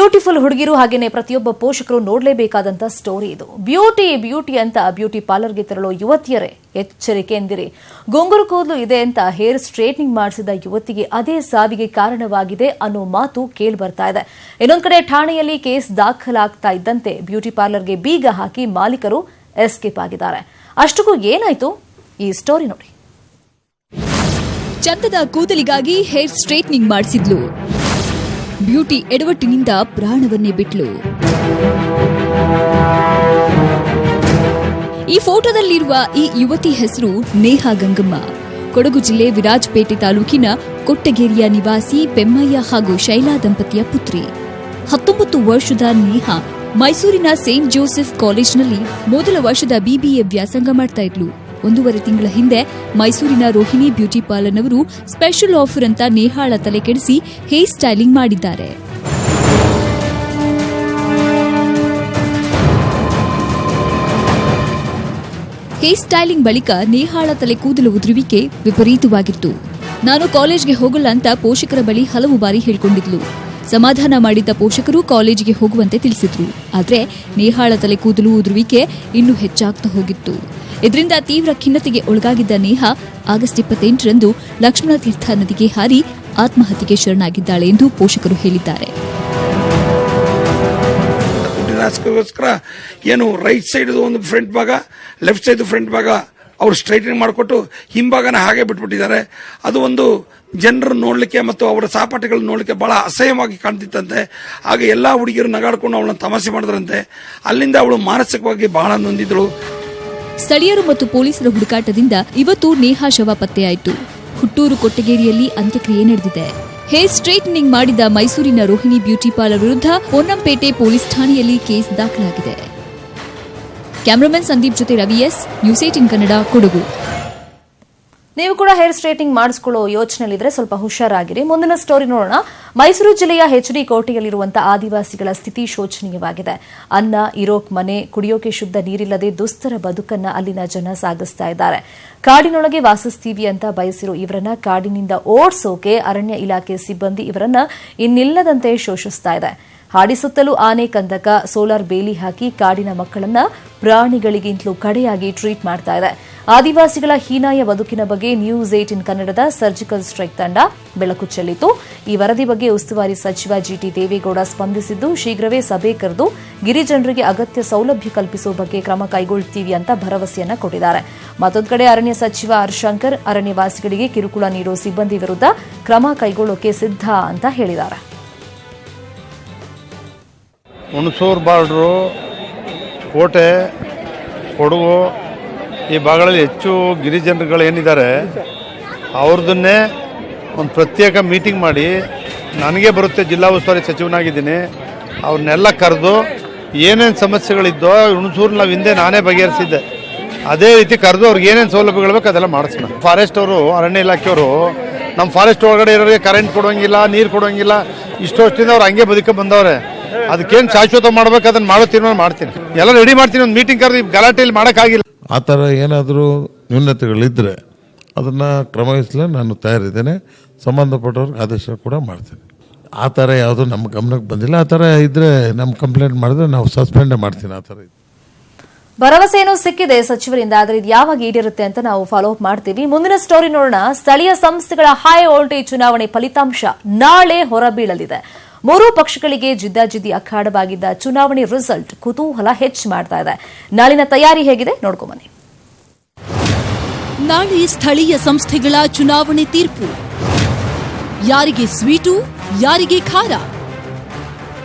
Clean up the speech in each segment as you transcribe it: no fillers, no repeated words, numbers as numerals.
Beautiful ಹುಡುಗಿರು ಹಾಗೇನೆ ಪ್ರತಿಯೊಬ್ಬ ಪೋಷಕರು ನೋಡಲೇಬೇಕಾದಂತ ಸ್ಟೋರಿ ಇದು. ಬ್ಯೂಟಿ ಅಂತ ಬ್ಯೂಟಿ ಪಾರ್ಲರ್ಗೆ ತೆರಳೋ ಯುವತಿಯರೇ ಎಚ್ಚರಿಕೆ ಎಂದಿರಿ. ಗುಂಗುರು ಕೂದಲು ಇದೆ ಅಂತ ಹೇರ್ ಸ್ಟ್ರೇಟ್ನಿಂಗ್ ಮಾಡಿಸಿದ ಯುವತಿಗೆ ಅದೇ ಸಾವಿಗೆ ಕಾರಣವಾಗಿದೆ ಅನ್ನೋ ಮಾತು ಕೇಳಿ ಬರ್ತಾ ಇದೆ. ಇನ್ನೊಂದು ಕಡೆ ಠಾಣೆಯಲ್ಲಿ ಕೇಸ್ ದಾಖಲಾಗ್ತಾ ಇದ್ದಂತೆ ಬ್ಯೂಟಿ ಪಾರ್ಲರ್ಗೆ ಬೀಗ ಹಾಕಿ ಮಾಲೀಕರು ಎಸ್ಕೇಪ್ ಆಗಿದ್ದಾರೆ. ಅಷ್ಟಕ್ಕೂ ಏನಾಯ್ತು ಈ ಸ್ಟೋರಿ ನೋಡಿ. ಚಂದದ ಕೂದಲಿಗಾಗಿ ಹೇರ್ ಸ್ಟ್ರೇಟ್ನಿಂಗ್ ಮಾಡಿಸಿದ್ಲು. ಬ್ಯೂಟಿ ಎಡವಟ್ಟಿನಿಂದ ಪ್ರಾಣವನ್ನೇ ಬಿಟ್ಲು. ಈ ಫೋಟೋದಲ್ಲಿರುವ ಈ ಯುವತಿ ಹೆಸರು ನೇಹಾ ಗಂಗಮ್ಮ. ಕೊಡಗು ಜಿಲ್ಲೆ ವಿರಾಜಪೇಟೆ ತಾಲೂಕಿನ ಕೊಟ್ಟಗೇರಿಯ ನಿವಾಸಿ ಪೆಮ್ಮಯ್ಯ ಹಾಗೂ ಶೈಲಾ ದಂಪತಿಯ ಪುತ್ರಿ. 19 ವರ್ಷದ ನೇಹಾ ಮೈಸೂರಿನ ಸೇಂಟ್ ಜೋಸೆಫ್ ಕಾಲೇಜಿನಲ್ಲಿ ಮೊದಲ ವರ್ಷದ BBA ವ್ಯಾಸಂಗ ಮಾಡ್ತಾ ಇದ್ಲು. 1.5 ತಿಂಗಳ ಹಿಂದೆ ಮೈಸೂರಿನ ರೋಹಿಣಿ ಬ್ಯೂಟಿ ಪಾರ್ಲರ್ನವರು ಸ್ಪೆಷಲ್ ಆಫರ್ ಅಂತ ನೇಹಾಳ ತಲೆ ಕೆಡಿಸಿ ಹೇರ್ ಸ್ಟೈಲಿಂಗ್ ಮಾಡಿದ್ದಾರೆ. ಹೇರ್ ಸ್ಟೈಲಿಂಗ್ ಬಳಿಕ ನೇಹಾಳ ತಲೆ ಕೂದಲು ಉದುರುವಿಕೆ ವಿಪರೀತವಾಗಿತ್ತು. ನಾನು ಕಾಲೇಜ್ಗೆ ಹೋಗಲ್ಲ ಅಂತ ಪೋಷಕರ ಬಳಿ ಹಲವು ಬಾರಿ ಹೇಳಿಕೊಂಡಿದ್ಲು. ಸಮಾಧಾನ ಮಾಡಿದ್ದ ಪೋಷಕರು ಕಾಲೇಜಿಗೆ ಹೋಗುವಂತೆ ತಿಳಿಸಿದ್ರು. ಆದರೆ ನೇಹಾಳ ತಲೆ ಕೂದಲು ಉದುರುವಿಕೆ ಇನ್ನೂ ಹೆಚ್ಚಾಗ್ತಾ ಹೋಗಿತ್ತು. ಇದರಿಂದ ತೀವ್ರ ಖಿನ್ನತೆಗೆ ಒಳಗಾಗಿದ್ದ ನೇಹಾ ಆಗಸ್ಟ್ 28ರಂದು ಲಕ್ಷ್ಮಣ ತೀರ್ಥ ನದಿಗೆ ಹಾರಿ ಆತ್ಮಹತ್ಯೆಗೆ ಶರಣಾಗಿದ್ದಾಳೆ ಎಂದು ಪೋಷಕರು ಹೇಳಿದ್ದಾರೆ. ಏನು ರೈಟ್ ಸೈಡ್ ಒಂದು ಫ್ರಂಟ್ ಭಾಗ, ಲೆಫ್ಟ್ ಸೈಡ್ ಫ್ರಂಟ್ ಭಾಗ ಅವರು ಸ್ಟ್ರೈಟ್ನಿಂಗ್ ಮಾಡಿಕೊಟ್ಟು ಹಿಂಭಾಗನ ಹಾಗೆ ಬಿಟ್ಬಿಟ್ಟಿದ್ದಾರೆ. ಅದು ಒಂದು ಜನರು ನೋಡ್ಲಿಕ್ಕೆ ಮತ್ತು ಅವರ ಸಹಪಾಠಿಗಳನ್ನ ನೋಡ್ಲಿಕ್ಕೆ ಬಹಳ ಅಸಹ್ಯವಾಗಿ ಕಾಣ್ತಿತ್ತಂತೆ. ಹಾಗೆ ಎಲ್ಲಾ ಹುಡುಗಿಯರು ನಗಾಡ್ಕೊಂಡು ಅವಳನ್ನ ತಮಾಷೆ ಮಾಡಿದ್ರಂತೆ. ಅಲ್ಲಿಂದ ಅವಳು ಮಾನಸಿಕವಾಗಿ ಬಹಳ ನೊಂದಿದ್ದಳು. ಸ್ಥಳೀಯರು ಮತ್ತು ಪೊಲೀಸರ ಹುಡುಕಾಟದಿಂದ ಇವತ್ತು ನೇಹಾ ಶವ ಪತ್ತೆಯಾಯಿತು. ಹುಟ್ಟೂರು ಕೊಟ್ಟಗೇರಿಯಲ್ಲಿ ಅಂತ್ಯಕ್ರಿಯೆ ನಡೆದಿದೆ. ಹೇರ್ ಸ್ಟ್ರೇಟ್ನಿಂಗ್ ಮಾಡಿದ ಮೈಸೂರಿನ ರೋಹಿಣಿ ಬ್ಯೂಟಿ ಪಾರ್ಲರ್ ವಿರುದ್ಧ ಪೊನ್ನಂಪೇಟೆ ಪೊಲೀಸ್ ಠಾಣೆಯಲ್ಲಿ ಕೇಸ್ ದಾಖಲಾಗಿದೆ. ಕ್ಯಾಮರಾಮನ್ ಸಂದೀಪ್ ಜೊತೆ ರವಿ ಎಸ್, ನ್ಯೂಸ್ 18 ಕನ್ನಡ, ಕೊಡಗು. ನೀವು ಕೂಡ ಹೇರ್ ಸ್ಟ್ರೇಟಿಂಗ್ ಮಾಡಿಸಿಕೊಳ್ಳೋ ಯೋಚನೆಯಲ್ಲಿದ್ರೆ ಸ್ವಲ್ಪ ಹುಷಾರಾಗಿರಿ. ಮುಂದಿನ ಸ್ಟೋರಿ ನೋಡೋಣ. ಮೈಸೂರು ಜಿಲ್ಲೆಯ HD ಕೋಟೆಯಲ್ಲಿರುವಂತಹ ಆದಿವಾಸಿಗಳ ಸ್ಥಿತಿ ಶೋಚನೀಯವಾಗಿದೆ. ಅನ್ನ, ಇರೋಕ್ ಮನೆ, ಕುಡಿಯೋಕೆ ಶುದ್ಧ ನೀರಿಲ್ಲದೆ ದುಸ್ತರ ಬದುಕನ್ನ ಅಲ್ಲಿನ ಜನ ಸಾಗಿಸ್ತಾ ಇದ್ದಾರೆ. ಕಾಡಿನೊಳಗೆ ವಾಸಿಸ್ತೀವಿ ಅಂತ ಬಯಸಿರೋ ಇವರನ್ನ ಕಾಡಿನಿಂದ ಓಡಿಸೋಕೆ ಅರಣ್ಯ ಇಲಾಖೆ ಸಿಬ್ಬಂದಿ ಇವರನ್ನ ಇನ್ನಿಲ್ಲದಂತೆ ಶೋಷಿಸ್ತಾ ಇದೆ. ಹಾಡಿ ಸುತ್ತಲೂ ಆನೆ, ಕಂದಕ, ಸೋಲಾರ್ ಬೇಲಿ ಹಾಕಿ ಕಾಡಿನ ಮಕ್ಕಳನ್ನ ಪ್ರಾಣಿಗಳಿಗಿಂತಲೂ ಕಡೆಯಾಗಿ ಟ್ರೀಟ್ ಮಾಡ್ತಾ ಇದೆ. ಆದಿವಾಸಿಗಳ ಹೀನಾಯ ಬದುಕಿನ ಬಗ್ಗೆ ನ್ಯೂಸ್ 18 ಕನ್ನಡದ ಸರ್ಜಿಕಲ್ ಸ್ಟ್ರೈಕ್ ತಂಡ ಬೆಳಕು ಚೆಲ್ಲಿತು. ಈ ವರದಿ ಬಗ್ಗೆ ಉಸ್ತುವಾರಿ ಸಚಿವ GT ದೇವೇಗೌಡ ಸ್ಪಂದಿಸಿದ್ದು, ಶೀಘ್ರವೇ ಸಭೆ ಕರೆದು ಗಿರಿಜನರಿಗೆ ಅಗತ್ಯ ಸೌಲಭ್ಯ ಕಲ್ಪಿಸುವ ಬಗ್ಗೆ ಕ್ರಮ ಕೈಗೊಳ್ಳುತ್ತೀವಿ ಅಂತ ಭರವಸೆಯನ್ನ ಕೊಟ್ಟಿದ್ದಾರೆ. ಮತ್ತೊಂದು ಕಡೆ ಅರಣ್ಯ ಸಚಿವ ಶಂಕರ್ ಅರಣ್ಯವಾಸಿಗಳಿಗೆ ಕಿರುಕುಳ ನೀಡೋ ಸಿಬ್ಬಂದಿ ವಿರುದ್ಧ ಕ್ರಮ ಕೈಗೊಳ್ಳೋಕೆ ಸಿದ್ಧ ಅಂತ ಹೇಳಿದ್ದಾರೆ. ಹುಣಸೂರು ಬಾರ್ಡ್ರು, ಕೋಟೆ, ಕೊಡಗು ಈ ಭಾಗಗಳಲ್ಲಿ ಹೆಚ್ಚು ಗಿರಿಜನರುಗಳು ಏನಿದ್ದಾರೆ ಅವ್ರದನ್ನೇ ಒಂದು ಪ್ರತ್ಯೇಕ ಮೀಟಿಂಗ್ ಮಾಡಿ, ನನಗೆ ಬರುತ್ತೆ, ಜಿಲ್ಲಾ ಉಸ್ತುವಾರಿ ಸಚಿವನಾಗಿದ್ದೀನಿ, ಅವ್ರನ್ನೆಲ್ಲ ಕರೆದು ಏನೇನು ಸಮಸ್ಯೆಗಳಿದ್ದೋ ಹುಣಸೂರು ನಾವು ಹಿಂದೆ ನಾನೇ ಬಗೆಹರಿಸಿದ್ದೆ, ಅದೇ ರೀತಿ ಕರೆದು ಅವ್ರಿಗೆ ಏನೇನು ಸೌಲಭ್ಯಗಳು ಬೇಕು ಅದೆಲ್ಲ ಮಾಡಿಸೋಣ. ಫಾರೆಸ್ಟ್ ಅವರು, ಅರಣ್ಯ ಇಲಾಖೆಯವರು ನಮ್ಮ ಫಾರೆಸ್ಟ್ ಒಳಗಡೆ ಇರೋರಿಗೆ ಕರೆಂಟ್ ಕೊಡೋಂಗಿಲ್ಲ, ನೀರು ಕೊಡೋಂಗಿಲ್ಲ, ಇಷ್ಟು ವರ್ಷದಿಂದ ಅವ್ರು ಹಂಗೆ ಬದುಕ ಬಂದವ್ರೆ. ಅದಕ್ಕೇನು ಶಾಶ್ವತ ಮಾಡ್ಬೇಕು ಅದನ್ನ ಮಾಡೋ ತೀರ್ಮಾನ ಮಾಡ್ತೀನಿ, ಎಲ್ಲ ರೆಡಿ ಮಾಡ್ತೀನಿ. ಒಂದು ಮೀಟಿಂಗ್ ಕರೆದು ಗಲಾಟೆಯಲ್ಲಿ ಮಾಡೋಕ್ಕಾಗಿಲ್ಲ. ಆ ಥರ ಏನಾದರೂ ನ್ಯೂನತೆಗಳಿದ್ದರೆ ಅದನ್ನು ಕ್ರಮವಹಿಸಲು ನಾನು ತಯಾರಿದ್ದೇನೆ. ಸಂಬಂಧಪಟ್ಟವ್ರಿಗೆ ಆದೇಶ ಕೂಡ ಮಾಡ್ತೀನಿ. ಆ ಥರ ಯಾವುದೂ ನಮ್ಮ ಗಮನಕ್ಕೆ ಬಂದಿಲ್ಲ. ಆ ಥರ ಇದ್ದರೆ ನಮ್ಮ ಕಂಪ್ಲೇಂಟ್ ಮಾಡಿದ್ರೆ ನಾವು ಸಸ್ಪೆಂಡೇ ಮಾಡ್ತೀನಿ. ಆ ಥರ ಭರವಸೆ ಏನೋ ಸಿಕ್ಕಿದೆ ಸಚಿವರಿಂದ, ಆದರೆ ಇದು ಯಾವಾಗ ಈಡೇರುತ್ತೆ ಅಂತ ನಾವು ಫಾಲೋ ಅಪ್ ಮಾಡ್ತೀವಿ. ಮುಂದಿನ ಸ್ಟೋರಿ ನೋಡೋಣ. ಸ್ಥಳೀಯ ಸಂಸ್ಥೆಗಳ ಹೈ ವೋಲ್ಟೇಜ್ ಚುನಾವಣೆ ಫಲಿತಾಂಶ ನಾಳೆ ಹೊರಬೀಳಲಿದೆ. 3 ಪಕ್ಷಗಳಿಗೆ ಜಿದ್ದಾಜಿದ್ದಿ ಅಖಾಡವಾಗಿದ್ದ ಚುನಾವಣೆ ರಿಸಲ್ಟ್ ಕುತೂಹಲ ಹೆಚ್ಚು ಮಾಡ್ತಾ ಇದೆ. ನಾಳಿನ ತಯಾರಿ ಹೇಗಿದೆ ನೋಡ್ಕೊಂಬನ್ನಿ. ನಾಳೆ ಸ್ಥಳೀಯ ಸಂಸ್ಥೆಗಳ ಚುನಾವಣೆ ತೀರ್ಪು. ಯಾರಿಗೆ ಸ್ವೀಟು, ಯಾರಿಗೆ ಖಾರ?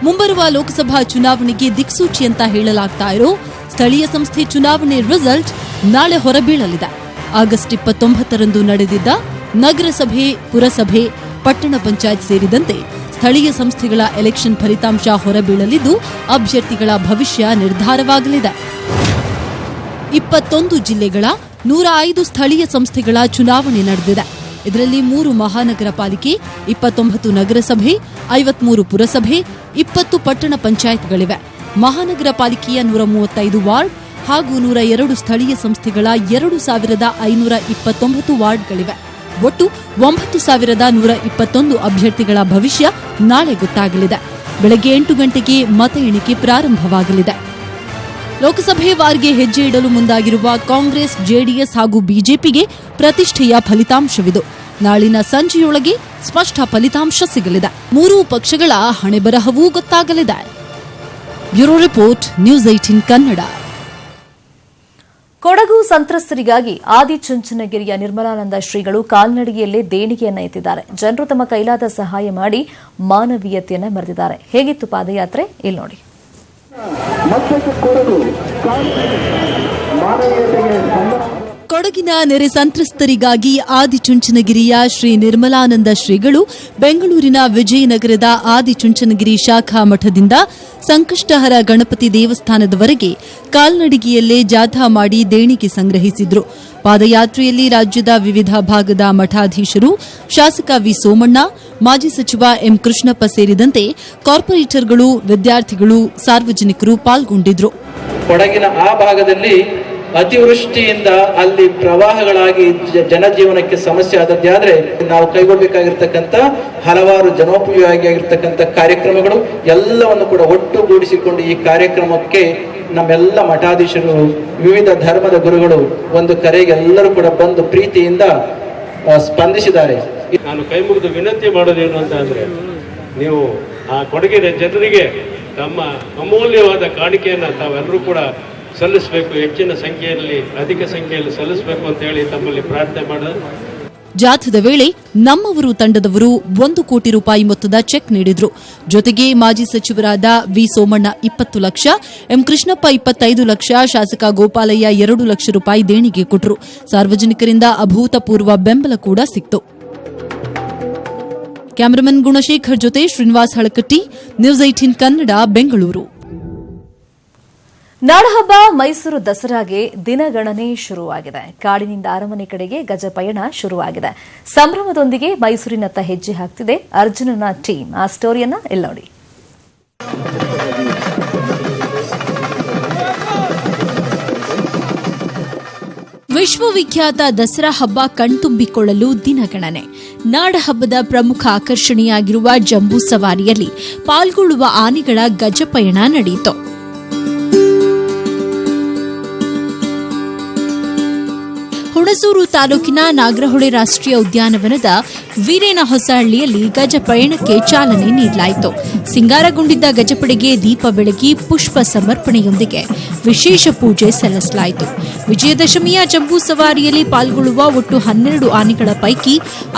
ಮುಂಬರುವ ಲೋಕಸಭಾ ಚುನಾವಣೆಗೆ ದಿಕ್ಸೂಚಿ ಅಂತ ಹೇಳಲಾಗ್ತಾ ಇರೋ ಸ್ಥಳೀಯ ಸಂಸ್ಥೆ ಚುನಾವಣೆ ರಿಸಲ್ಟ್ ನಾಳೆ ಹೊರಬೀಳಲಿದೆ. ಆಗಸ್ಟ್ 29ರಂದು ನಡೆದಿದ್ದ ನಗರಸಭೆ, ಪುರಸಭೆ, ಪಟ್ಟಣ ಪಂಚಾಯತ್ ಸೇರಿದಂತೆ ಸ್ಥಳೀಯ ಸಂಸ್ಥೆಗಳ ಎಲೆಕ್ಷನ್ ಫಲಿತಾಂಶ ಹೊರಬೀಳಲಿದ್ದು ಅಭ್ಯರ್ಥಿಗಳ ಭವಿಷ್ಯ ನಿರ್ಧಾರವಾಗಲಿದೆ. 21 ಜಿಲ್ಲೆಗಳ 105 ಸ್ಥಳೀಯ ಸಂಸ್ಥೆಗಳ ಚುನಾವಣೆ ನಡೆದಿದೆ. ಇದರಲ್ಲಿ 3 ಮಹಾನಗರ ಪಾಲಿಕೆ, 29 ನಗರಸಭೆ, 53 ಪುರಸಭೆ, 20 ಪಟ್ಟಣ ಪಂಚಾಯತ್ಗಳಿವೆ. ಮಹಾನಗರ ಪಾಲಿಕೆಯ 135 ವಾರ್ಡ್ ಹಾಗೂ 102 ಸ್ಥಳೀಯ ಸಂಸ್ಥೆಗಳ 2529 ವಾರ್ಡ್ಗಳಿವೆ. ಒಟ್ಟು 9121 ಅಭ್ಯರ್ಥಿಗಳ ಭವಿಷ್ಯ ನಾಳೆ ಗೊತ್ತಾಗಲಿದೆ. ಬೆಳಗ್ಗೆ 8 ಗಂಟೆಗೆ ಮತ ಎಣಿಕೆ ಪ್ರಾರಂಭವಾಗಲಿದೆ. ಲೋಕಸಭೆ ವಾರ್ಗೆ ಹೆಜ್ಜೆ ಇಡಲು ಮುಂದಾಗಿರುವ ಕಾಂಗ್ರೆಸ್, ಜೆಡಿಎಸ್ ಹಾಗೂ ಬಿಜೆಪಿಗೆ ಪ್ರತಿಷ್ಠೆಯ ಫಲಿತಾಂಶವಿದು. ನಾಳಿನ ಸಂಜೆಯೊಳಗೆ ಸ್ಪಷ್ಟ ಫಲಿತಾಂಶ ಸಿಗಲಿದೆ. ಮೂರೂ ಪಕ್ಷಗಳ ಹಣೆಬರಹವೂ ಗೊತ್ತಾಗಲಿದೆ. Bureau report, News 18 Kannada. Kodagu ಸಂತ್ರಸ್ತರಿಗಾಗಿ ಆದಿಚುಂಚನಗಿರಿಯ ನಿರ್ಮಲಾನಂದ ಶ್ರೀಗಳು ಕಾಲ್ನಡಿಗೆಯಲ್ಲೇ ದೇಣಿಗೆಯನ್ನ ಎತ್ತಿದ್ದಾರೆ. ಜನರು ತಮ್ಮ ಕೈಲಾದ ಸಹಾಯ ಮಾಡಿ ಮಾನವೀಯತೆಯನ್ನ ಮೆರೆದಿದ್ದಾರೆ. ಹೇಗಿತ್ತು ಪಾದಯಾತ್ರೆ ಇಲ್ಲಿ ನೋಡಿ. ಕೊಡಗಿನ ನೆರೆ ಸಂತ್ರಸ್ತರಿಗಾಗಿ ಆದಿಚುಂಚನಗಿರಿಯ ಶ್ರೀ ನಿರ್ಮಲಾನಂದ ಶ್ರೀಗಳು ಬೆಂಗಳೂರಿನ ವಿಜಯನಗರದ ಆದಿಚುಂಚನಗಿರಿ ಶಾಖಾ ಮಠದಿಂದ ಸಂಕಷ್ಟಹರ ಗಣಪತಿ ದೇವಸ್ಥಾನದವರೆಗೆ ಕಾಲ್ನಡಿಗೆಯಲ್ಲೇ ಜಾಥಾ ಮಾಡಿ ದೇಣಿಗೆ ಸಂಗ್ರಹಿಸಿದ್ರು. ಪಾದಯಾತ್ರೆಯಲ್ಲಿ ರಾಜ್ಯದ ವಿವಿಧ ಭಾಗದ ಮಠಾಧೀಶರು, ಶಾಸಕ ವಿ ಸೋಮಣ್ಣ, ಮಾಜಿ ಸಚಿವ ಎಂ ಕೃಷ್ಣಪ್ಪ ಸೇರಿದಂತೆ ಕಾರ್ಪೊರೇಟರ್ಗಳು, ವಿದ್ಯಾರ್ಥಿಗಳು, ಸಾರ್ವಜನಿಕರು ಪಾಲ್ಗೊಂಡಿದ್ರು. ಕೊಡಗಿನ ಆ ಭಾಗದಲ್ಲಿ ಅತಿವೃಷ್ಟಿಯಿಂದ ಅಲ್ಲಿ ಪ್ರವಾಹಗಳಾಗಿ ಜನಜೀವನಕ್ಕೆ ಸಮಸ್ಯೆ ಆದದ್ದಾದ್ರೆ ನಾವು ಕೈಗೊಳ್ಳಬೇಕಾಗಿರ್ತಕ್ಕಂಥ ಹಲವಾರು ಜನೋಪಯೋಗಿಯಾಗಿರ್ತಕ್ಕಂಥ ಕಾರ್ಯಕ್ರಮಗಳು ಎಲ್ಲವನ್ನು ಕೂಡ ಒಟ್ಟುಗೂಡಿಸಿಕೊಂಡು ಈ ಕಾರ್ಯಕ್ರಮಕ್ಕೆ ನಮ್ಮೆಲ್ಲ ಮಠಾಧೀಶರು, ವಿವಿಧ ಧರ್ಮದ ಗುರುಗಳು ಒಂದು ಕರೆಗೆ ಎಲ್ಲರೂ ಕೂಡ ಬಂದು ಪ್ರೀತಿಯಿಂದ ಸ್ಪಂದಿಸಿದ್ದಾರೆ. ನಾನು ಕೈ ಮುಗಿದು ವಿನಂತಿ ಮಾಡೋದೇನು ಅಂತ ಅಂದ್ರೆ, ನೀವು ಆ ಕೊಡಗಿನ ಜನರಿಗೆ ತಮ್ಮ ಅಮೂಲ್ಯವಾದ ಕಾಣಿಕೆಯನ್ನ ತಾವೆಲ್ಲರೂ ಕೂಡ ಸಲ್ಲಿಸಬೇಕು. ಹೆಚ್ಚಿನ ಸಂಖ್ಯೆಯಲ್ಲಿ, ಅಧಿಕ ಸಂಖ್ಯೆಯಲ್ಲಿ ಸಲ್ಲಿಸಬೇಕು ಅಂತ ಹೇಳಿ ತಮ್ಮಲ್ಲಿ ಪ್ರಾರ್ಥನೆ ಮಾಡಿದ್ರು. ಜಾಥಾದ ವೇಳೆ ನಮ್ಮವರು ತಂಡದವರು 1 ಕೋಟಿ ರೂಪಾಯಿ ಮೊತ್ತದ ಚೆಕ್ ನೀಡಿದ್ರು. ಜೊತೆಗೆ ಮಾಜಿ ಸಚಿವರಾದ ವಿ ಸೋಮಣ್ಣ 20 ಲಕ್ಷ, ಎಂ ಕೃಷ್ಣಪ್ಪ 25 ಲಕ್ಷ, ಶಾಸಕ ಗೋಪಾಲಯ್ಯ 2 ಲಕ್ಷ ರೂಪಾಯಿ ದೇಣಿಗೆ ಕೊಟ್ಟರು. ಸಾರ್ವಜನಿಕರಿಂದ ಅಭೂತಪೂರ್ವ ಬೆಂಬಲ ಕೂಡ ಸಿಕ್ತು. ಕ್ಯಾಮರಾಮನ್ ಗುಣಶೇಖರ್ ಜೊತೆ ಶ್ರೀನಿವಾಸ್ ಹಳಕಟ್ಟಿ, ನ್ಯೂಸ್ 18 ಕನ್ನಡ, ಬೆಂಗಳೂರು. ನಾಡಹಬ್ಬ ಮೈಸೂರು ದಸರಾಗೆ ದಿನಗಣನೆ ಶುರುವಾಗಿದೆ. ಕಾಡಿನಿಂದ ಅರಮನೆ ಕಡೆಗೆ ಗಜಪಯಣ ಶುರುವಾಗಿದೆ. ಸಂಭ್ರಮದೊಂದಿಗೆ ಮೈಸೂರಿನತ್ತ ಹೆಜ್ಜೆ ಹಾಕ್ತಿದೆ ಅರ್ಜುನನ ಟೀಮ್. ಆ ಸ್ಟೋರಿಯನ್ನ ಇಲ್ಲಿ ನೋಡಿ. ವಿಶ್ವವಿಖ್ಯಾತ ದಸರಾ ಹಬ್ಬ ಕಣ್ತುಂಬಿಕೊಳ್ಳಲು ದಿನಗಣನೆ. ನಾಡಹಬ್ಬದ ಪ್ರಮುಖ ಆಕರ್ಷಣೆಯಾಗಿರುವ ಜಂಬೂ ಸವಾರಿಯಲ್ಲಿ ಪಾಲ್ಗೊಳ್ಳುವ ಆನೆಗಳ ಗಜಪಯಣ ನಡೆಯಿತು. ಹುಣಸೂರು ತಾಲೂಕಿನ ನಾಗರಹೊಳೆ ರಾಷ್ಟ್ರೀಯ ಉದ್ಯಾನವನದ ವೀರೇನಹೊಸಹಳ್ಳಿಯಲ್ಲಿ ಗಜಪಯಣಕ್ಕೆ ಚಾಲನೆ ನೀಡಲಾಯಿತು. ಸಿಂಗಾರಗೊಂಡಿದ್ದ ಗಜಪಡೆಗೆ ದೀಪ ಬೆಳಗಿ ಪುಷ್ಪ ಸಮರ್ಪಣೆಯೊಂದಿಗೆ ವಿಶೇಷ ಪೂಜೆ ಸಲ್ಲಿಸಲಾಯಿತು. ವಿಜಯದಶಮಿಯ ಜಂಬೂ ಸವಾರಿಯಲ್ಲಿ ಪಾಲ್ಗೊಳ್ಳುವ ಒಟ್ಟು 12 ಆನೆಗಳ ಪೈಕಿ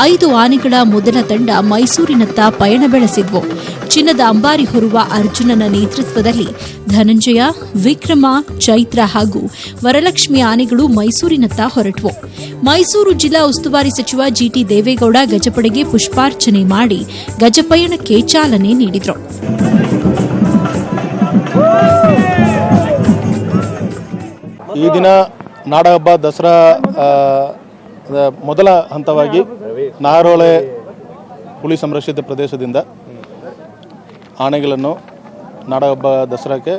5 ಆನೆಗಳ ಮೊದಲ ತಂಡ ಮೈಸೂರಿನತ್ತ ಪಯಣ ಬೆಳೆಸಿದ್ವು. ಚಿನ್ನದ ಅಂಬಾರಿ ಹೊರುವ ಅರ್ಜುನನ ನೇತೃತ್ವದಲ್ಲಿ ಧನಂಜಯ, ವಿಕ್ರಮ, ಚೈತ್ರ ಹಾಗೂ ವರಲಕ್ಷ್ಮಿ ಆನೆಗಳು ಮೈಸೂರಿನತ್ತ ಹೊರಟವು. ಮೈಸೂರು ಜಿಲ್ಲಾ ಉಸ್ತುವಾರಿ ಸಚಿವ ಜಿಟಿ ದೇವೇಗೌಡ ಗಜಪಡೆಗೆ ಪುಷ್ಪಾರ್ಚನೆ ಮಾಡಿ ಗಜಪಯಣಕ್ಕೆ ಚಾಲನೆ ನೀಡಿದರು. ಈ ದಿನ ನಾಡಹಬ್ಬ ದಸರಾ ಮೊದಲ ಹಂತವಾಗಿ ನಾಗರಹೊಳೆ ಹುಲಿ ಸಂರಕ್ಷಿತ ಪ್ರದೇಶದಿಂದ ಆನೆಗಳನ್ನು ನಾಡಹಬ್ಬ ದಸರಾಕ್ಕೆ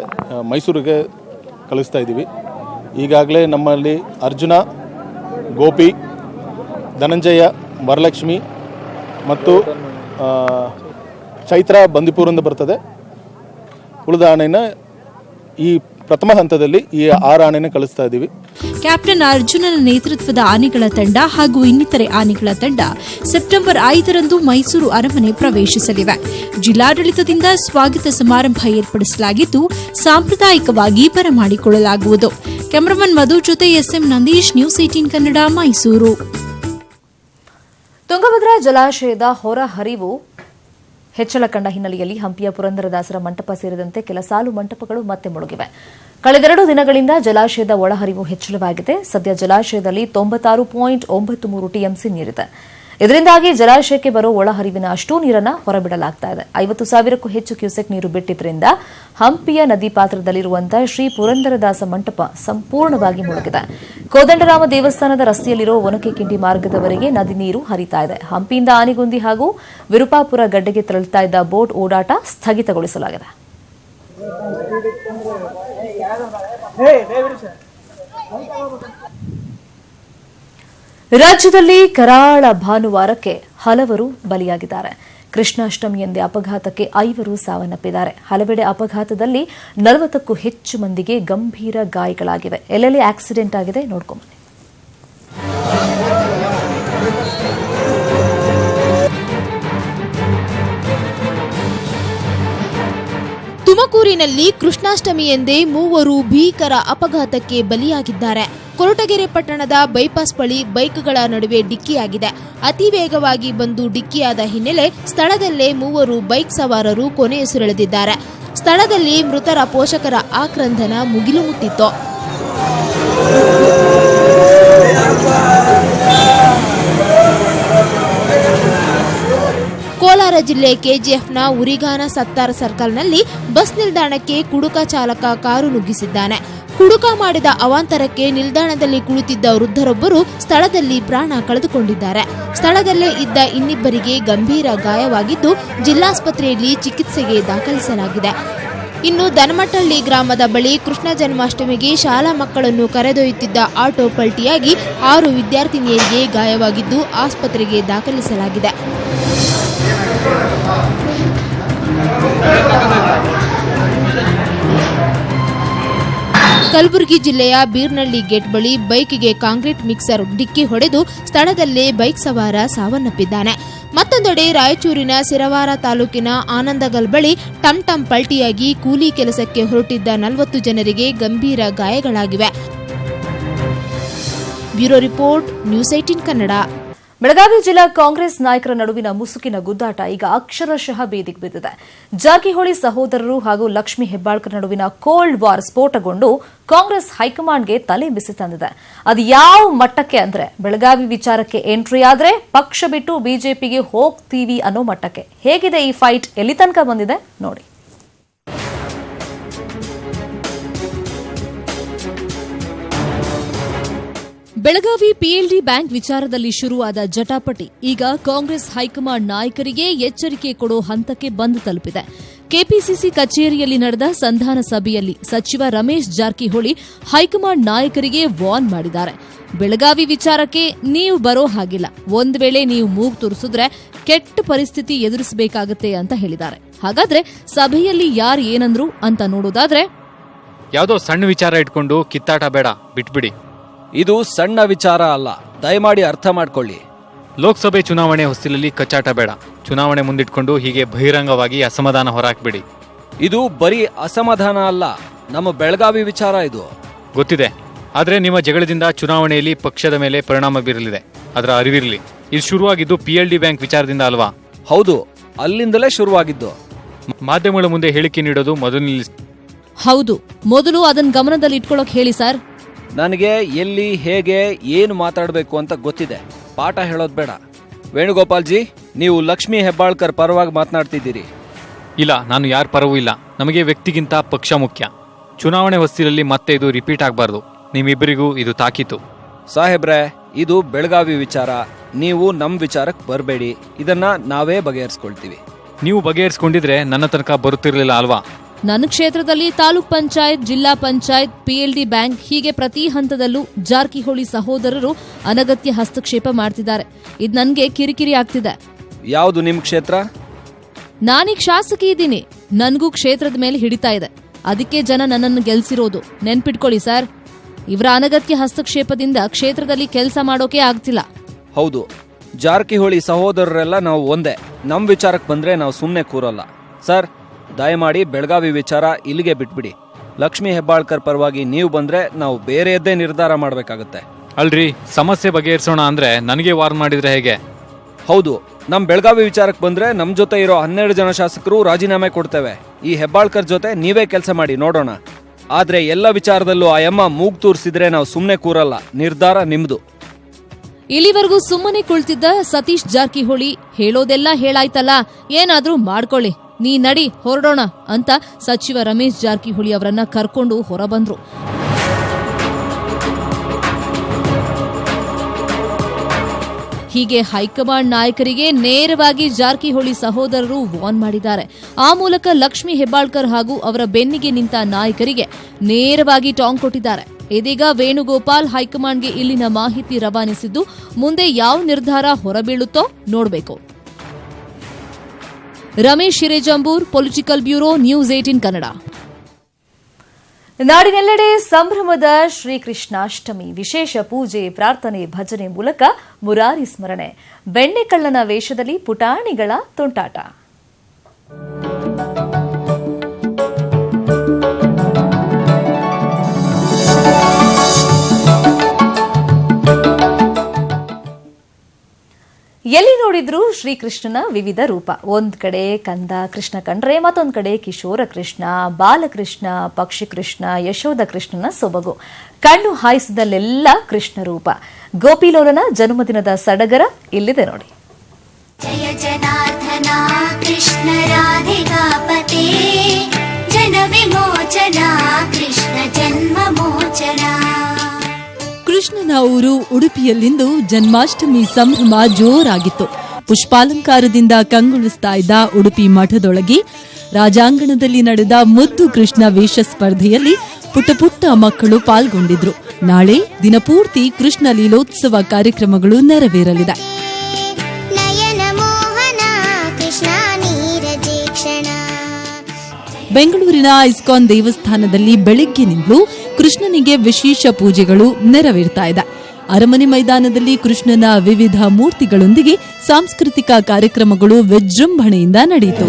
ಮೈಸೂರಿಗೆ ಕಳಿಸ್ತಾ ಇದ್ದೀವಿ. ಈಗಾಗಲೇ ನಮ್ಮಲ್ಲಿ ಅರ್ಜುನ, ಗೋಪಿ, ಧನಂಜಯ, ವರಲಕ್ಷ್ಮಿ ಮತ್ತು ಚೈತ್ರ ಬಂದಿಪುರದಿಂದ ಬರ್ತದೆ. ಉಳಿದ ಆನೆನ ಈ ಪ್ರಥಮ ಹಂತದಲ್ಲಿ ಈ 6 ಆನೆನ ಕಳಿಸ್ತಾ ಇದ್ದೀವಿ. ಕ್ಯಾಪ್ಟನ್ ಅರ್ಜುನನ ನೇತೃತ್ವದ ಆನೆಗಳ ತಂಡ ಹಾಗೂ ಇನ್ನಿತರೆ ಆನೆಗಳ ತಂಡ ಸೆಪ್ಟೆಂಬರ್ 5ರಂದು ಮೈಸೂರು ಅರಮನೆ ಪ್ರವೇಶಿಸಲಿವೆ. ಜಿಲ್ಲಾಡಳಿತದಿಂದ ಸ್ವಾಗತ ಸಮಾರಂಭ ಏರ್ಪಡಿಸಲಾಗಿದ್ದು ಸಾಂಪ್ರದಾಯಿಕವಾಗಿ ಬರಮಾಡಿಕೊಳ್ಳಲಾಗುವುದು. ಕ್ಯಾಮರಾಮನ್ ಮಧು ಜೊತೆ ಎಸ್ಎಂ ನಂದೀಶ್, ನ್ಯೂಸ್ 18 ಕನ್ನಡ, ಮೈಸೂರು. ತುಂಗಭದ್ರಾ ಜಲಾಶಯದ ಹೊರ ಹರಿವು ಹೆಚ್ಚಳ ಕಂಡ ಹಿನ್ನೆಲೆಯಲ್ಲಿ ಹಂಪಿಯ ಪುರಂದರದಾಸರ ಮಂಟಪ ಸೇರಿದಂತೆ ಕೆಲ ಸಾಲು ಮಂಟಪಗಳು ಮತ್ತೆ ಮುಳುಗಿವೆ. ಕಳೆದೆರಡು ದಿನಗಳಿಂದ ಜಲಾಶಯದ ಒಳಹರಿವು ಹೆಚ್ಚಳವಾಗಿದೆ. ಸದ್ಯ ಜಲಾಶಯದಲ್ಲಿ 96.93 ಟಿಎಂಸಿ ನೀರಿದೆ. ಇದರಿಂದಾಗಿ ಜಲಾಶಯಕ್ಕೆ ಬರೋ ಒಳಹರಿವಿನ ಅಷ್ಟೂ ನೀರನ್ನು ಹೊರಬಿಡಲಾಗುತ್ತಿದೆ. 50,000ಕ್ಕೂ ಹೆಚ್ಚು ಕ್ಯೂಸೆಕ್ ನೀರು ಬಿಟ್ಟಿದ್ದರಿಂದ ಹಂಪಿಯ ನದಿ ಪಾತ್ರದಲ್ಲಿರುವಂತಹ ಶ್ರೀ ಪುರಂದರದಾಸ ಮಂಟಪ ಸಂಪೂರ್ಣವಾಗಿ ಮುಳುಗಿದೆ. ಕೋದಂಡರಾಮ ದೇವಸ್ಥಾನದ ರಸ್ತೆಯಲ್ಲಿರೋ ಒನಕೆಕಿಂಡಿ ಮಾರ್ಗದವರೆಗೆ ನದಿ ನೀರು ಹರಿತಾ ಇದೆ. ಹಂಪಿಯಿಂದ ಆನೆಗುಂದಿ ಹಾಗೂ ವಿರುಪಾಪುರ ಗಡ್ಡೆಗೆ ತೆರಳುತ್ತಾ ಇದ್ದ ಬೋಟ್ ಓಡಾಟ ಸ್ಥಗಿತಗೊಳಿಸಲಾಗಿದೆ. ರಾಜ್ಯದಲ್ಲಿ ಕರಾಳ ಭಾನುವಾರಕ್ಕೆ ಹಲವರು ಬಲಿಯಾಗಿದ್ದಾರೆ. ಕೃಷ್ಣಾಷ್ಟಮಿ ಎಂದೇ ಅಪಘಾತಕ್ಕೆ 5 ಸಾವನ್ನಪ್ಪಿದ್ದಾರೆ. ಹಲವೆಡೆ ಅಪಘಾತದಲ್ಲಿ 40ಕ್ಕೂ ಹೆಚ್ಚು ಮಂದಿಗೆ ಗಂಭೀರ ಗಾಯಗಳಾಗಿವೆ. ಎಲ್ಲೆಲ್ಲಿ ಆಕ್ಸಿಡೆಂಟ್ ಆಗಿದೆ ನೋಡ್ಕೊಂಬನ್ನಿ. ತುಮಕೂರಿನಲ್ಲಿ ಕೃಷ್ಣಾಷ್ಟಮಿ ಎಂದೇ 3 ಭೀಕರ ಅಪಘಾತಕ್ಕೆ ಬಲಿಯಾಗಿದ್ದಾರೆ. ಕೊರಟಗೆರೆ ಪಟ್ಟಣದ ಬೈಪಾಸ್ ಬಳಿ ಬೈಕ್ಗಳ ನಡುವೆ ಡಿಕ್ಕಿಯಾಗಿದೆ. ಅತಿ ವೇಗವಾಗಿ ಬಂದು ಡಿಕ್ಕಿಯಾದ ಹಿನ್ನೆಲೆ ಸ್ಥಳದಲ್ಲೇ 3 ಬೈಕ್ ಸವಾರರು ಕೊನೆಯುಸಿರೆಳೆದಿದ್ದಾರೆ. ಸ್ಥಳದಲ್ಲಿ ಮೃತರ ಪೋಷಕರ ಆಕ್ರಂದನ ಮುಗಿಲು ಮುಟ್ಟಿತ್ತು. ಕೋಲಾರ ಜಿಲ್ಲೆ ಕೆಜಿಎಫ್ನ ಉರಿಗಾನ ಸತ್ತಾರ್ ಸರ್ಕಲ್ನಲ್ಲಿ ಬಸ್ ನಿಲ್ದಾಣಕ್ಕೆ ಕುಡುಕ ಚಾಲಕ ಕಾರು ನುಗ್ಗಿಸಿದ್ದಾನೆ. ಕುಡುಕ ಮಾಡಿದ ಅವಾಂತರಕ್ಕೆ ನಿಲ್ದಾಣದಲ್ಲಿ ಕುಳಿತಿದ್ದ ವೃದ್ಧರೊಬ್ಬರು ಸ್ಥಳದಲ್ಲಿ ಪ್ರಾಣ ಕಳೆದುಕೊಂಡಿದ್ದಾರೆ. ಸ್ಥಳದಲ್ಲೇ ಇದ್ದ ಇನ್ನಿಬ್ಬರಿಗೆ ಗಂಭೀರ ಗಾಯವಾಗಿದ್ದು ಜಿಲ್ಲಾಸ್ಪತ್ರೆಯಲ್ಲಿ ಚಿಕಿತ್ಸೆಗೆ ದಾಖಲಿಸಲಾಗಿದೆ. ಇನ್ನು ದನಮಟ್ಟಳ್ಳಿ ಗ್ರಾಮದ ಬಳಿ ಕೃಷ್ಣ ಜನ್ಮಾಷ್ಟಮಿಗೆ ಶಾಲಾ ಮಕ್ಕಳನ್ನು ಕರೆದೊಯ್ಯುತ್ತಿದ್ದ ಆಟೋ ಪಲ್ಟಿಯಾಗಿ 6 ವಿದ್ಯಾರ್ಥಿನಿಯರಿಗೆ ಗಾಯವಾಗಿದ್ದು ಆಸ್ಪತ್ರೆಗೆ ದಾಖಲಿಸಲಾಗಿದೆ. ಕಲಬುರಗಿ ಜಿಲ್ಲೆಯ ಬೀರ್ನಳ್ಳಿ ಗೇಟ್ ಬಳಿ ಬೈಕ್ಗೆ ಕಾಂಕ್ರೀಟ್ ಮಿಕ್ಸರ್ ಡಿಕ್ಕಿ ಹೊಡೆದು ಸ್ಥಳದಲ್ಲೇ ಬೈಕ್ ಸವಾರ ಸಾವನ್ನಪ್ಪಿದ್ದಾನೆ. ಮತ್ತೊಂದೆಡೆ ರಾಯಚೂರಿನ ಸಿರವಾರ ತಾಲೂಕಿನ ಆನಂದಗಲ್ ಬಳಿ ಟಮ್ ಪಲ್ಟಿಯಾಗಿ ಕೂಲಿ ಕೆಲಸಕ್ಕೆ ಹೊರಟಿದ್ದ 40 ಜನರಿಗೆ ಗಂಭೀರ ಗಾಯಗಳಾಗಿವೆ. Bureau report, News 18 Kannada. Belagavi ಜಿಲ್ಲಾ ಕಾಂಗ್ರೆಸ್ ನಾಯಕರ ನಡುವಿನ ಮುಸುಕಿನ ಗುದ್ದಾಟ ಈಗ ಅಕ್ಷರಶಃ ಬೀದಿಗೆ ಬಿದ್ದಿದೆ. ಜಾರಕಿಹೊಳಿ ಸಹೋದರರು ಹಾಗೂ ಲಕ್ಷ್ಮೀ ಹೆಬ್ಬಾಳ್ಕರ್ ನಡುವಿನ ಕೋಲ್ಡ್ ವಾರ್ ಸ್ಫೋಟಗೊಂಡು ಕಾಂಗ್ರೆಸ್ ಹೈಕಮಾಂಡ್ಗೆ ತಲೆ ಬಿಸಿ ತಂದಿದೆ. ಅದು ಯಾವ ಮಟ್ಟಕ್ಕೆ ಅಂದ್ರೆ ಬೆಳಗಾವಿ ವಿಚಾರಕ್ಕೆ ಎಂಟ್ರಿ ಆದ್ರೆ ಪಕ್ಷ ಬಿಟ್ಟು ಬಿಜೆಪಿಗೆ ಹೋಗ್ತೀವಿ ಅನ್ನೋ ಮಟ್ಟಕ್ಕೆ. ಹೇಗಿದೆ ಈ ಫೈಟ್, ಎಲ್ಲಿ ತನಕ ಬಂದಿದೆ ನೋಡಿ. ಬೆಳಗಾವಿ ಪಿಎಲ್ಡಿ ಬ್ಯಾಂಕ್ ವಿಚಾರದಲ್ಲಿ ಶುರುವಾದ ಜಟಾಪಟಿ ಈಗ ಕಾಂಗ್ರೆಸ್ ಹೈಕಮಾಂಡ್ ನಾಯಕರಿಗೆ ಎಚ್ಚರಿಕೆ ಕೊಡೋ ಹಂತಕ್ಕೆ ಬಂದು ತಲುಪಿದೆ. ಕೆಪಿಸಿಸಿ ಕಚೇರಿಯಲ್ಲಿ ನಡೆದ ಸಂಧಾನ ಸಭೆಯಲ್ಲಿ ಸಚಿವ ರಮೇಶ್ ಜಾರಕಿಹೊಳಿ ಹೈಕಮಾಂಡ್ ನಾಯಕರಿಗೆ ವಾರ್ನ್ ಮಾಡಿದ್ದಾರೆ. ಬೆಳಗಾವಿ ವಿಚಾರಕ್ಕೆ ನೀವು ಬರೋ ಹಾಗಿಲ್ಲ, ಒಂದು ವೇಳೆ ನೀವು ಮೂಗು ತುರಿಸಿದ್ರೆ ಕೆಟ್ಟ ಪರಿಸ್ಥಿತಿ ಎದುರಿಸಬೇಕಾಗುತ್ತೆ ಅಂತ ಹೇಳಿದ್ದಾರೆ. ಹಾಗಾದ್ರೆ ಸಭೆಯಲ್ಲಿ ಯಾರು ಏನಂದ್ರು ಅಂತ ನೋಡೋದಾದ್ರೆ, ಯಾವುದೋ ಸಣ್ಣ ವಿಚಾರ ಇಟ್ಕೊಂಡು ಕಿತ್ತಾಟ ಬೇಡ, ಬಿಟ್ಬಿಡಿ. ಇದು ಸಣ್ಣ ವಿಚಾರ ಅಲ್ಲ, ದಯಮಾಡಿ ಅರ್ಥ ಮಾಡ್ಕೊಳ್ಳಿ. ಲೋಕಸಭೆ ಚುನಾವಣೆ ಹೊಸ್ತಿಲಲ್ಲಿ ಕಚ್ಚಾಟ ಬೇಡ. ಚುನಾವಣೆ ಮುಂದಿಟ್ಕೊಂಡು ಹೀಗೆ ಬಹಿರಂಗವಾಗಿ ಅಸಮಾಧಾನ ಹೊರಹಾಕ್ಬಿಡಿ. ಇದು ಬರೀ ಅಸಮಾಧಾನ ಅಲ್ಲ, ನಮ್ಮ ಬೆಳಗಾವಿ ವಿಚಾರ ಇದು. ಗೊತ್ತಿದೆ, ಆದ್ರೆ ನಿಮ್ಮ ಜಗಳದಿಂದ ಚುನಾವಣೆಯಲ್ಲಿ ಪಕ್ಷದ ಮೇಲೆ ಪರಿಣಾಮ ಬೀರಲಿದೆ, ಅದರ ಅರಿವಿರಲಿ. ಇದು ಶುರುವಾಗಿದ್ದು ಪಿಎಲ್ಡಿ ಬ್ಯಾಂಕ್ ವಿಚಾರದಿಂದ ಅಲ್ವಾ? ಹೌದು, ಅಲ್ಲಿಂದಲೇ ಶುರುವಾಗಿದ್ದು. ಮಾಧ್ಯಮಗಳ ಮುಂದೆ ಹೇಳಿಕೆ ನೀಡೋದು ಹೌದು, ಮೊದಲು ಅದನ್ನ ಗಮನದಲ್ಲಿ ಇಟ್ಕೊಳ್ಳೋಕೆ ಹೇಳಿ ಸರ್. ನನಗೆ ಎಲ್ಲಿ ಹೇಗೆ ಏನು ಮಾತಾಡಬೇಕು ಅಂತ ಗೊತ್ತಿದೆ, ಪಾಠ ಹೇಳೋದು ಬೇಡ. ವೇಣುಗೋಪಾಲ್ ಜಿ, ನೀವು ಲಕ್ಷ್ಮೀ ಹೆಬ್ಬಾಳ್ಕರ್ ಪರವಾಗಿ ಮಾತನಾಡ್ತಿದ್ದೀರಿ. ಇಲ್ಲ, ನಾನು ಯಾರ ಪರವೂ ಇಲ್ಲ. ನಮಗೆ ವ್ಯಕ್ತಿಗಿಂತ ಪಕ್ಷ ಮುಖ್ಯ. ಚುನಾವಣೆ ಹೊಸ್ತಿಲಲ್ಲಿ ಮತ್ತೆ ಇದು ರಿಪೀಟ್ ಆಗಬಾರ್ದು. ನಿಮ್ಮಿಬ್ಬರಿಗೂ ಇದು ತಾಕೀತು. ಸಾಹೇಬ್ರೆ, ಇದು ಬೆಳಗಾವಿ ವಿಚಾರ, ನೀವು ನಮ್ಮ ವಿಚಾರಕ್ಕೆ ಬರಬೇಡಿ. ಇದನ್ನ ನಾವೇ ಬಗೆಹರಿಸ್ಕೊಳ್ತೀವಿ. ನೀವು ಬಗೆಹರಿಸ್ಕೊಂಡಿದ್ರೆ ನನ್ನ ತನಕ ಬರುತ್ತಿರಲಿಲ್ಲ ಅಲ್ವಾ? ನನ್ನ ಕ್ಷೇತ್ರದಲ್ಲಿ ತಾಲೂಕ್ ಪಂಚಾಯತ್, ಜಿಲ್ಲಾ ಪಂಚಾಯತ್, ಪಿಎಲ್ಡಿ ಬ್ಯಾಂಕ್ ಹೀಗೆ ಪ್ರತಿ ಹಂತದಲ್ಲೂ ಜಾರಕಿಹೊಳಿ ಸಹೋದರರು ಅನಗತ್ಯ ಹಸ್ತಕ್ಷೇಪ ಮಾಡ್ತಿದ್ದಾರೆ. ಇದು ನನಗೆ ಕಿರಿಕಿರಿ ಆಗ್ತಿದೆ. ಯಾವುದು ನಿಮ್ ಕ್ಷೇತ್ರ? ನಾನೀಗ ಶಾಸಕಿ ಇದ್ದೀನಿ, ನನಗೂ ಕ್ಷೇತ್ರದ ಮೇಲೆ ಹಿಡಿತಾ ಇದೆ. ಅದಕ್ಕೆ ಜನ ನನ್ನನ್ನು ಗೆಲ್ಸಿರೋದು. ನೆನ್ಪಿಟ್ಕೊಳ್ಳಿ ಸರ್, ಇವರ ಅನಗತ್ಯ ಹಸ್ತಕ್ಷೇಪದಿಂದ ಕ್ಷೇತ್ರದಲ್ಲಿ ಕೆಲಸ ಮಾಡೋಕೆ ಆಗ್ತಿಲ್ಲ. ಹೌದು, ಜಾರಕಿಹೊಳಿ ಸಹೋದರರೆಲ್ಲ ನಾವು ಒಂದೇ. ನಮ್ ವಿಚಾರಕ್ಕೆ ಬಂದ್ರೆ ನಾವು ಸುಮ್ಮನೆ ಕೂರಲ್ಲ. ಸರ್, ದಯಮಾಡಿ ಬೆಳಗಾವಿ ವಿಚಾರ ಇಲ್ಲಿಗೆ ಬಿಟ್ಬಿಡಿ. ಲಕ್ಷ್ಮೀ ಹೆಬ್ಬಾಳ್ಕರ್ ಪರವಾಗಿ ನೀವು ಬಂದ್ರೆ ನಾವು ಬೇರೆಯದ್ದೇ ನಿರ್ಧಾರ ಮಾಡಬೇಕಾಗತ್ತೆ. ಅಲ್ರಿ, ಸಮಸ್ಯೆ ಬಗೆಹರಿಸೋಣ ಅಂದ್ರೆ ನನಗೆ ವಾರ್ನ್ ಮಾಡಿದ್ರೆ ಹೇಗೆ? ಹೌದು, ನಮ್ ಬೆಳಗಾವಿ ವಿಚಾರಕ್ಕೆ ಬಂದ್ರೆ ನಮ್ ಜೊತೆ ಇರೋ 12 ಜನ ಶಾಸಕರು ರಾಜೀನಾಮೆ ಕೊಡ್ತೇವೆ. ಈ ಹೆಬ್ಬಾಳ್ಕರ್ ಜೊತೆ ನೀವೇ ಕೆಲಸ ಮಾಡಿ ನೋಡೋಣ. ಆದ್ರೆ ಎಲ್ಲ ವಿಚಾರದಲ್ಲೂ ಆ ಯಮ್ಮ ಮೂಗ್ ತೂರ್ಸಿದ್ರೆ ನಾವು ಸುಮ್ಮನೆ ಕೂರಲ್ಲ. ನಿರ್ಧಾರ ನಿಮ್ದು. ಇಲ್ಲಿವರೆಗೂ ಸುಮ್ಮನೆ ಕುಳಿತಿದ್ದ ಸತೀಶ್ ಜಾರಕಿಹೊಳಿ ಹೇಳೋದೆಲ್ಲ ಹೇಳಾಯ್ತಲ್ಲ, ಏನಾದ್ರೂ ಮಾಡ್ಕೊಳ್ಳಿ, ನೀ ನಡಿ ಹೊರಡೋಣ ಅಂತ ಸಚಿವ ರಮೇಶ್ ಜಾರಕಿಹೊಳಿ ಅವರನ್ನ ಕರ್ಕೊಂಡು ಹೊರಬಂದ್ರು. ಹೀಗೆ ಹೈಕಮಾಂಡ್ ನಾಯಕರಿಗೆ ನೇರವಾಗಿ ಜಾರಕಿಹೊಳಿ ಸಹೋದರರು ವಾರ್ನ್ ಮಾಡಿದ್ದಾರೆ. ಆ ಮೂಲಕ ಲಕ್ಷ್ಮೀ ಹೆಬ್ಬಾಳ್ಕರ್ ಹಾಗೂ ಅವರ ಬೆನ್ನಿಗೆ ನಿಂತ ನಾಯಕರಿಗೆ ನೇರವಾಗಿ ಟಾಂಗ್ ಕೊಟ್ಟಿದ್ದಾರೆ. ಇದೀಗ ವೇಣುಗೋಪಾಲ್ ಹೈಕಮಾಂಡ್ಗೆ ಇಲ್ಲಿನ ಮಾಹಿತಿ ರವಾನಿಸಿದ್ದು ಮುಂದೆ ಯಾವ ನಿರ್ಧಾರ ಹೊರಬೀಳುತ್ತೋ ನೋಡಬೇಕು. Ramesh Hirejambur, political bureau, news 18 Kannada. ನಾಡಿನೆಲ್ಲೆಡೆ ಸಂಭ್ರಮದ ಶ್ರೀಕೃಷ್ಣಾಷ್ಟಮಿ. ವಿಶೇಷ ಪೂಜೆ, ಪ್ರಾರ್ಥನೆ, ಭಜನೆ ಮೂಲಕ ಮುರಾರಿ ಸ್ಮರಣೆ. ಬೆಣ್ಣೆಕಳ್ಳನ ವೇಷದಲ್ಲಿ ಪುಟಾಣಿಗಳ ತುಂಟಾಟ. ಎಲ್ಲಿ ನೋಡಿದ್ರು ಶ್ರೀಕೃಷ್ಣನ ವಿವಿಧ ರೂಪ. ಒಂದ್ ಕಡೆ ಕಂದ ಕೃಷ್ಣ ಕಂಡ್ರೆ ಮತ್ತೊಂದ್ ಕಡೆ ಕಿಶೋರ ಕೃಷ್ಣ, ಬಾಲಕೃಷ್ಣ, ಪಕ್ಷಿ ಕೃಷ್ಣ, ಯಶೋಧ ಕೃಷ್ಣನ ಸೊಬಗು. ಕಣ್ಣು ಹಾಯಿಸಿದಲ್ಲೆಲ್ಲ ಕೃಷ್ಣ ರೂಪ. ಗೋಪಿಲೋಲನ ಜನ್ಮದಿನದ ಸಡಗರ ಇಲ್ಲಿದೆ ನೋಡಿ. ಜಯ ಜನಾರ್ದನ ಕೃಷ್ಣ ರಾಧಿಕಾಪತೆ, ಜನ ವಿಮೋಚನ ಕೃಷ್ಣ ಜನ್ಮ ಮೋಚನ. ಕೃಷ್ಣನ ಊರು ಉಡುಪಿಯಲ್ಲಿಂದು ಜನ್ಮಾಷ್ಟಮಿ ಸಂಭ್ರಮ ಜೋರಾಗಿತ್ತು. ಪುಷ್ಪಾಲಂಕಾರದಿಂದ ಕಂಗೊಳಿಸ್ತಾ ಇದ್ದ ಉಡುಪಿ ಮಠದೊಳಗೆ ರಾಜಾಂಗಣದಲ್ಲಿ ನಡೆದ ಮುದ್ದು ಕೃಷ್ಣ ವೇಷ ಸ್ಪರ್ಧೆಯಲ್ಲಿ ಪುಟ್ಟ ಪುಟ್ಟ ಮಕ್ಕಳು ಪಾಲ್ಗೊಂಡಿದ್ರು. ನಾಳೆ ದಿನಪೂರ್ತಿ ಕೃಷ್ಣ ಲೀಲೋತ್ಸವ ಕಾರ್ಯಕ್ರಮಗಳು ನೆರವೇರಲಿದೆ. ಬೆಂಗಳೂರಿನ ಇಸ್ಕಾನ್ ದೇವಸ್ಥಾನದಲ್ಲಿ ಬೆಳಗ್ಗಿನಿಂದಲೂ ಕೃಷ್ಣನಿಗೆ ವಿಶೇಷ ಪೂಜೆಗಳು ನೆರವೇರ್ತಾ ಇದೆ. ಅರಮನೆ ಮೈದಾನದಲ್ಲಿ ಕೃಷ್ಣನ ವಿವಿಧ ಮೂರ್ತಿಗಳೊಂದಿಗೆ ಸಾಂಸ್ಕೃತಿಕ ಕಾರ್ಯಕ್ರಮಗಳು ವಿಜೃಂಭಣೆಯಿಂದ ನಡೆಯಿತು.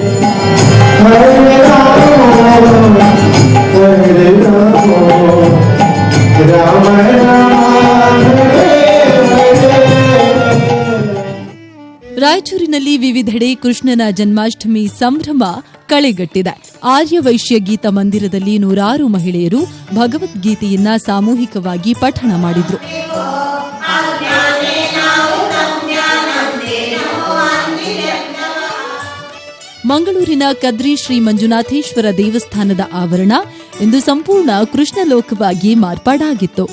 ರಾಯಚೂರಿನಲ್ಲಿ ವಿವಿಧೆಡೆ ಕೃಷ್ಣನ ಜನ್ಮಾಷ್ಟಮಿ ಸಂಭ್ರಮ ಕಳೆಗಟ್ಟಿದೆ. ಆರ್ಯವೈಶ್ಯ ಗೀತ ಮಂದಿರದಲ್ಲಿ ನೂರಾರು ಮಹಿಳೆಯರು ಭಗವದ್ಗೀತೆಯನ್ನ ಸಾಮೂಹಿಕವಾಗಿ ಪಠಣ ಮಾಡಿದ್ರು. ಮಂಗಳೂರಿನ ಕದ್ರಿ ಶ್ರೀ ಮಂಜುನಾಥೇಶ್ವರ ದೇವಸ್ಥಾನದ ಆವರಣ ಇಂದು ಸಂಪೂರ್ಣ ಕೃಷ್ಣ ಲೋಕವಾಗಿ ಮಾರ್ಪಾಡಾಗಿತ್ತು.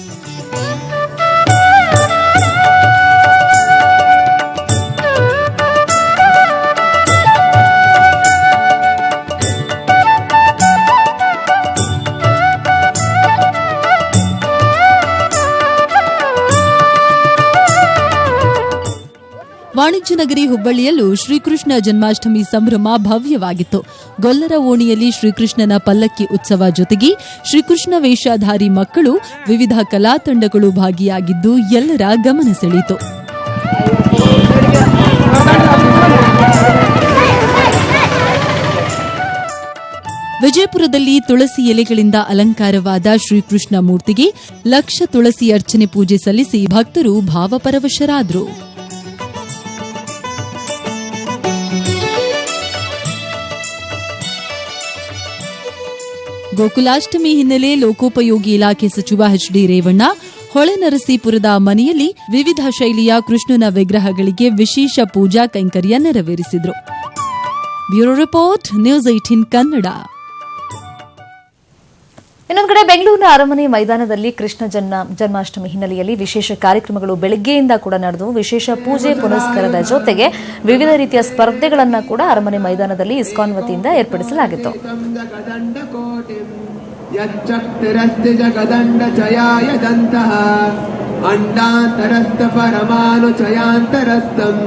ವಾಣಿಜ್ಯ ನಗರಿ ಹುಬ್ಬಳ್ಳಿಯಲ್ಲೂ ಶ್ರೀಕೃಷ್ಣ ಜನ್ಮಾಷ್ಟಮಿ ಸಂಭ್ರಮ ಭವ್ಯವಾಗಿತ್ತು. ಗೊಲ್ಲರ ಓಣಿಯಲ್ಲಿ ಶ್ರೀಕೃಷ್ಣನ ಪಲ್ಲಕ್ಕಿ ಉತ್ಸವ ಜೊತೆಗೆ ಶ್ರೀಕೃಷ್ಣ ವೇಷಧಾರಿ ಮಕ್ಕಳು, ವಿವಿಧ ಕಲಾ ತಂಡಗಳು ಭಾಗಿಯಾಗಿದ್ದು ಎಲ್ಲರ ಗಮನ ಸೆಳೆಯಿತು. ವಿಜಯಪುರದಲ್ಲಿ ತುಳಸಿ ಎಲೆಗಳಿಂದ ಅಲಂಕಾರವಾದ ಶ್ರೀಕೃಷ್ಣ ಮೂರ್ತಿಗೆ ಲಕ್ಷ ತುಳಸಿ ಅರ್ಚನೆ ಪೂಜೆ ಸಲ್ಲಿಸಿ ಭಕ್ತರು ಭಾವಪರವಶರಾದರು. ಗೋಕುಲಾಷ್ಟಮಿ ಹಿನ್ನೆಲೆ ಲೋಕೋಪಯೋಗಿ ಇಲಾಖೆ ಸಚಿವ ಎಚ್.ಡಿ. ರೇವಣ್ಣ ಹೊಳೆನರಸೀಪುರದ ಮನೆಯಲ್ಲಿ ವಿವಿಧ ಶೈಲಿಯ ಕೃಷ್ಣನ ವಿಗ್ರಹಗಳಿಗೆ ವಿಶೇಷ ಪೂಜಾ ಕೈಂಕರ್ಯ ನೆರವೇರಿಸಿದರು. Bureau report, News 18 Kannada. ಇನ್ನೊಂದು ಕಡೆ ಬೆಂಗಳೂರಿನ ಅರಮನೆ ಮೈದಾನದಲ್ಲಿ ಕೃಷ್ಣ ಜನ್ಮಾಷ್ಟಮಿ ಹಿನ್ನೆಲೆಯಲ್ಲಿ ವಿಶೇಷ ಕಾರ್ಯಕ್ರಮಗಳು ಬೆಳಗ್ಗೆಯಿಂದ ಕೂಡ ನಡೆದವು. ವಿಶೇಷ ಪೂಜೆ ಪುನಸ್ಕಾರದ ಜೊತೆಗೆ ವಿವಿಧ ರೀತಿಯ ಸ್ಪರ್ಧೆಗಳನ್ನು ಕೂಡ ಅರಮನೆ ಮೈದಾನದಲ್ಲಿ ಇಸ್ಕಾನ್ ವತಿಯಿಂದ ಏರ್ಪಡಿಸಲಾಗಿತ್ತು. ಅಂಡಾಂತರಸ್ಥ ಪರಮಾಣು ಚಯಾಂತರಸ್ಥಂ